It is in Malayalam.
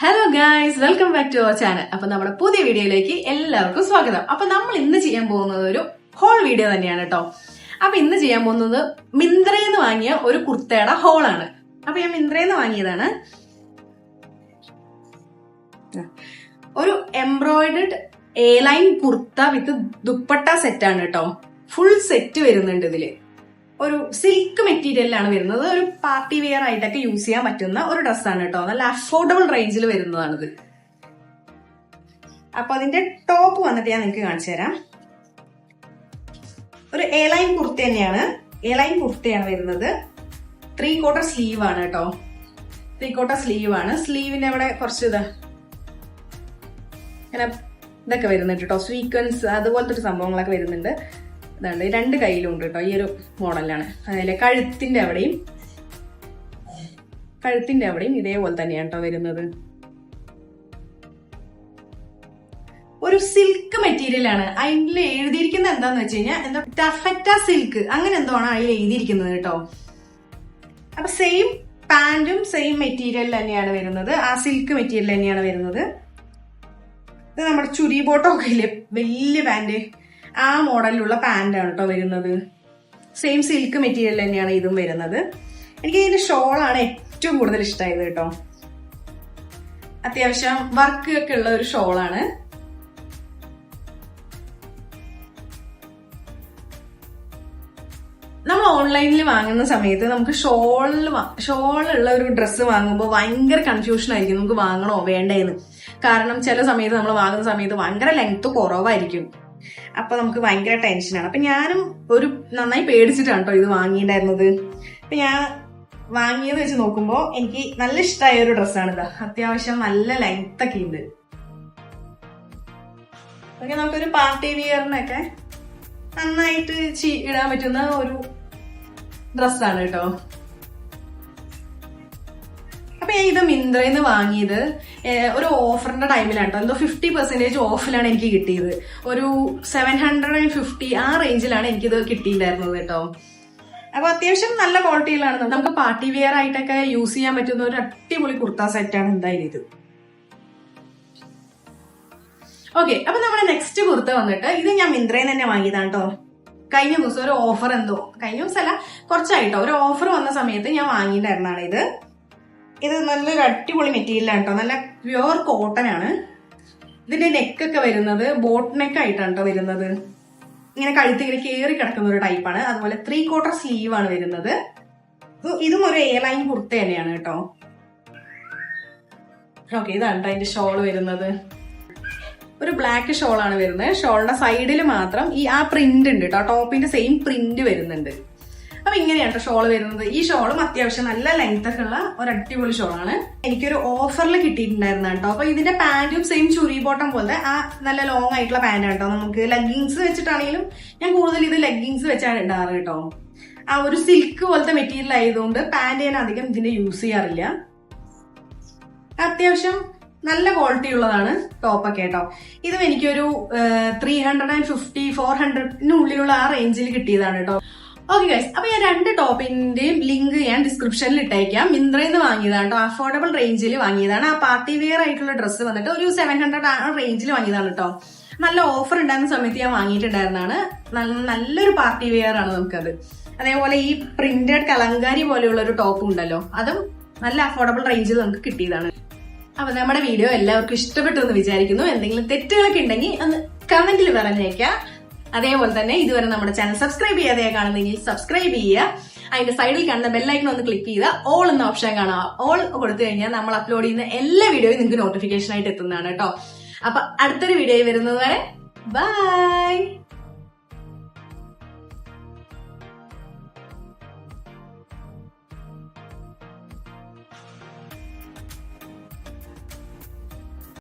Hello guys, welcome back to our channel. അപ്പൊ നമ്മുടെ പുതിയ വീഡിയോയിലേക്ക് എല്ലാവർക്കും സ്വാഗതം. അപ്പൊ നമ്മൾ ഇന്ന് ചെയ്യാൻ പോകുന്നത് ഒരു ഹോൾ വീഡിയോ തന്നെയാണ് കേട്ടോ. അപ്പൊ ഇന്ന് ചെയ്യാൻ പോകുന്നത് മിന്ത്രയിൽ നിന്ന് വാങ്ങിയ ഒരു കുർത്തയുടെ ഹോളാണ്. അപ്പൊ ഞാൻ മിന്ത്രയിൽ നിന്ന് വാങ്ങിയതാണ്. ഒരു embroidered A line kurta with dupatta set ആണ് കേട്ടോ. ഫുൾ സെറ്റ് വരുന്നുണ്ട് ഇതില്. ഒരു സിൽക്ക് മെറ്റീരിയലാണ് വരുന്നത്. ഒരു പാർട്ടി വെയർ ആയിട്ടൊക്കെ യൂസ് ചെയ്യാൻ പറ്റുന്ന ഒരു ഡ്രസ്സാണ് കേട്ടോ. നല്ല അഫോർഡബിൾ റേഞ്ചിൽ വരുന്നതാണിത്. അപ്പൊ അതിന്റെ ടോപ്പ് വന്നിട്ട് ഞാൻ നിങ്ങൾക്ക് കാണിച്ചു തരാം. ഒരു എ ലൈൻ കുർത്ത തന്നെയാണ്. എ ലൈൻ കുർത്തയാണ് വരുന്നത്. 3/4 സ്ലീവ് ആണ് കേട്ടോ. 3/4 സ്ലീവ് ആണ്. സ്ലീവിന്റെ അവിടെ കുറച്ച് ഇങ്ങനെ ഇതൊക്കെ വരുന്നുണ്ട് കേട്ടോ. സ്വീക്വൻസ് അതുപോലത്തെ ഒരു സംഭവങ്ങളൊക്കെ വരുന്നുണ്ട്. ഇതാണ്, 2 കയ്യിലും ഉണ്ട് കേട്ടോ. ഈ ഒരു മോഡലാണ്. അതിലെ കഴുത്തിന്റെ അവിടെയും ഇതേപോലെ തന്നെയാണ് കേട്ടോ വരുന്നത്. ഒരു സിൽക്ക് മെറ്റീരിയൽ ആണ്. അതിൽ എഴുതിയിരിക്കുന്നത് എന്താന്ന് വെച്ച് കഴിഞ്ഞാൽ എന്തോ ടഫറ്റ സിൽക്ക് അങ്ങനെ എന്തോ ആണ് അതിൽ എഴുതിയിരിക്കുന്നത് കേട്ടോ. അപ്പൊ സെയിം പാന്റും സെയിം മെറ്റീരിയൽ തന്നെയാണ് വരുന്നത്. ആ സിൽക്ക് മെറ്റീരിയൽ തന്നെയാണ് വരുന്നത്. ഇത് നമ്മുടെ ചുരി ബോട്ടൊക്കെ ഇല്ലേ, വലിയ പാന്റ്, ആ മോഡലിലുള്ള പാന്റാണ് കേട്ടോ വരുന്നത്. സെയിം സിൽക്ക് മെറ്റീരിയൽ തന്നെയാണ് ഇതും വരുന്നത്. എനിക്ക് ഇതിന്റെ ഷോളാണ് ഏറ്റവും കൂടുതൽ ഇഷ്ടമായത് കേട്ടോ. അത്യാവശ്യം വർക്ക് ഒക്കെ ഉള്ള ഒരു ഷോളാണ്. നമ്മൾ ഓൺലൈനിൽ വാങ്ങുന്ന സമയത്ത് നമുക്ക് ഷോളുള്ള ഒരു ഡ്രസ്സ് വാങ്ങുമ്പോൾ ഭയങ്കര കൺഫ്യൂഷൻ ആയിരിക്കും, നമുക്ക് വാങ്ങണോ വേണ്ടേന്ന്. കാരണം ചില സമയത്ത് നമ്മൾ വാങ്ങുന്ന സമയത്ത് ഭയങ്കര ലെങ്ത് കുറവായിരിക്കും. അപ്പൊ നമുക്ക് ഭയങ്കര ടെൻഷനാണ്. അപ്പൊ ഞാനും നന്നായി പേടിച്ചിട്ടാണ് കേട്ടോ ഇത് വാങ്ങിയിട്ടുണ്ടായിരുന്നത്. അപ്പൊ ഞാൻ വാങ്ങിയത് വെച്ച് നോക്കുമ്പോ എനിക്ക് നല്ല ഇഷ്ടമായ ഒരു ഡ്രസ്സാണിത്. അത്യാവശ്യം നല്ല ലെങ്ത് ഒക്കെ ഉണ്ട്. ഓക്കെ, നമുക്കൊരു പാർട്ടി വിയറിനൊക്കെ നന്നായിട്ട് ഇടാൻ പറ്റുന്ന ഒരു ഡ്രസ്സാണ് കേട്ടോ. അപ്പൊ ഞാൻ ഇത് മിന്ത്രയിൽ നിന്ന് വാങ്ങിയത് ഒരു ഓഫറിന്റെ ടൈമിലാണ് കേട്ടോ. എന്തോ 50% ഓഫിലാണ് എനിക്ക് കിട്ടിയത്. ഒരു 750 ആ റേഞ്ചിലാണ് എനിക്കിത് കിട്ടിയിട്ടുണ്ടായിരുന്നത് കേട്ടോ. അപ്പൊ അത്യാവശ്യം നല്ല ക്വാളിറ്റിയിലാണ്. നമുക്ക് പാർട്ടി വെയർ ആയിട്ടൊക്കെ യൂസ് ചെയ്യാൻ പറ്റുന്ന ഒരു അടിപൊളി കുർത്ത സെറ്റാണ് എന്തായാലും ഇത്. ഓക്കെ, അപ്പൊ നമ്മുടെ നെക്സ്റ്റ് കുർത്ത വന്നിട്ട് ഇത് ഞാൻ മിന്ത്രയിൽ തന്നെ വാങ്ങിയതാണ് കേട്ടോ. കഴിഞ്ഞ ദിവസം ഒരു ഓഫർ കഴിഞ്ഞ ദിവസമല്ല, കുറച്ചായിട്ടോ ഒരു ഓഫർ വന്ന സമയത്ത് ഞാൻ വാങ്ങിയിട്ടുണ്ടായിരുന്നതാണ് ഇത്. ഇത് നല്ലൊരു അടിപൊളി മെറ്റീരിയലാണ് കേട്ടോ. നല്ല പ്യുവർ കോട്ടൺ ആണ്. ഇതിന്റെ നെക്കൊക്കെ വരുന്നത് ബോട്ട് നെക്ക് ആയിട്ടാണ് കേട്ടോ വരുന്നത്. ഇങ്ങനെ കഴുത്ത് ഇങ്ങനെ കയറി കിടക്കുന്ന ഒരു ടൈപ്പാണ്. അതുപോലെ 3/4 സ്ലീവ് ആണ് വരുന്നത്. ഇതും ഒരു എ ലൈൻ കുർത്ത തന്നെയാണ് കേട്ടോ. ഓക്കെ, ഇതാണ് കേട്ടോ അതിന്റെ ഷോള് വരുന്നത്. ഒരു ബ്ലാക്ക് ഷോളാണ് വരുന്നത്. ഷോളിന്റെ സൈഡിൽ മാത്രം ആ പ്രിന്റ് ഉണ്ട് കേട്ടോ. ടോപ്പിന്റെ സെയിം പ്രിന്റ് വരുന്നുണ്ട്. അപ്പൊ ഇങ്ങനെയാണ് ഷോള് വരുന്നത്. ഈ ഷോളും അത്യാവശ്യം നല്ല ലെങ്ത് ഒക്കെ ഉള്ള ഒരു അടിപൊളി ഷോളാണ്. എനിക്കൊരു ഓഫറിൽ കിട്ടിയിട്ടുണ്ടായിരുന്ന കേട്ടോ. അപ്പൊ ഇതിന്റെ പാന്റും സെയിം ചുരി ബോട്ടം പോലത്തെ ആ നല്ല ലോങ് ആയിട്ടുള്ള പാന്റാണ് കേട്ടോ. നമുക്ക് ലെഗിങ്സ് വെച്ചിട്ടാണെങ്കിലും ഞാൻ കൂടുതൽ ഇത് ലെഗിങ്സ് വെച്ചാണ് ഇടാറ് കേട്ടോ. ആ ഒരു സിൽക്ക് പോലത്തെ മെറ്റീരിയൽ ആയതുകൊണ്ട് പാന്റ് ഞാൻ അധികം ഇതിന്റെ യൂസ് ചെയ്യാറില്ല. അത്യാവശ്യം നല്ല ക്വാളിറ്റി ഉള്ളതാണ് ടോപ്പൊക്കെ കേട്ടോ. ഇതും എനിക്കൊരു 350 400 ആ റേഞ്ചിൽ കിട്ടിയതാണ് കേട്ടോ. ഓക്കെ ഗൈസ്, അപ്പൊ ഞാൻ 2 ടോപ്പിന്റെയും ലിങ്ക് ഞാൻ ഡിസ്ക്രിപ്ഷനിൽ ഇട്ടേക്കാം. മിന്ത്രയിൽ നിന്ന് വാങ്ങിയതാണ് കേട്ടോ. അഫോർഡബിൾ റേഞ്ചിൽ വാങ്ങിയതാണ്. ആ പാർട്ടി വെയർ ആയിട്ടുള്ള ഡ്രസ്സ് വന്നിട്ട് ഒരു 700 ആ റേഞ്ചിൽ വാങ്ങിയതാണ് കേട്ടോ. നല്ല ഓഫർ ഉണ്ടായിരുന്ന സമയത്ത് ഞാൻ വാങ്ങിയിട്ടുണ്ടായിരുന്നതാണ്. നല്ലൊരു പാർട്ടി വെയർ ആണ് നമുക്കത്. അതേപോലെ ഈ പ്രിന്റഡ് കലങ്കാരി പോലെയുള്ള ഒരു ടോപ്പ് ഉണ്ടല്ലോ, അതും നല്ല അഫോർഡബിൾ റേഞ്ചിൽ നമുക്ക് കിട്ടിയതാണ്. അപ്പൊ നമ്മുടെ വീഡിയോ എല്ലാവർക്കും ഇഷ്ടപ്പെട്ടു എന്ന് വിചാരിക്കുന്നു. എന്തെങ്കിലും തെറ്റുകളൊക്കെ ഉണ്ടെങ്കിൽ ഒന്ന് കമന്റിൽ പറഞ്ഞേക്കാം. അതേപോലെ തന്നെ ഇതുവരെ നമ്മുടെ ചാനൽ സബ്സ്ക്രൈബ് ചെയ്യാതെ കാണുന്നെങ്കിൽ സബ്സ്ക്രൈബ് ചെയ്യുക. അതിന്റെ സൈഡിൽ കാണുന്ന ബെല്ലൈക്കൺ ഒന്ന് ക്ലിക്ക് ചെയ്താൽ ഓൾ എന്ന ഓപ്ഷൻ കാണാം. ഓൾ കൊടുത്തു കഴിഞ്ഞാൽ നമ്മൾ അപ്ലോഡ് ചെയ്യുന്ന എല്ലാ വീഡിയോയും നിങ്ങൾക്ക് നോട്ടിഫിക്കേഷൻ ആയിട്ട് എത്തുന്നതാണ് കേട്ടോ. അപ്പൊ അടുത്തൊരു വീഡിയോ വരുന്നത് വരെ ബൈ.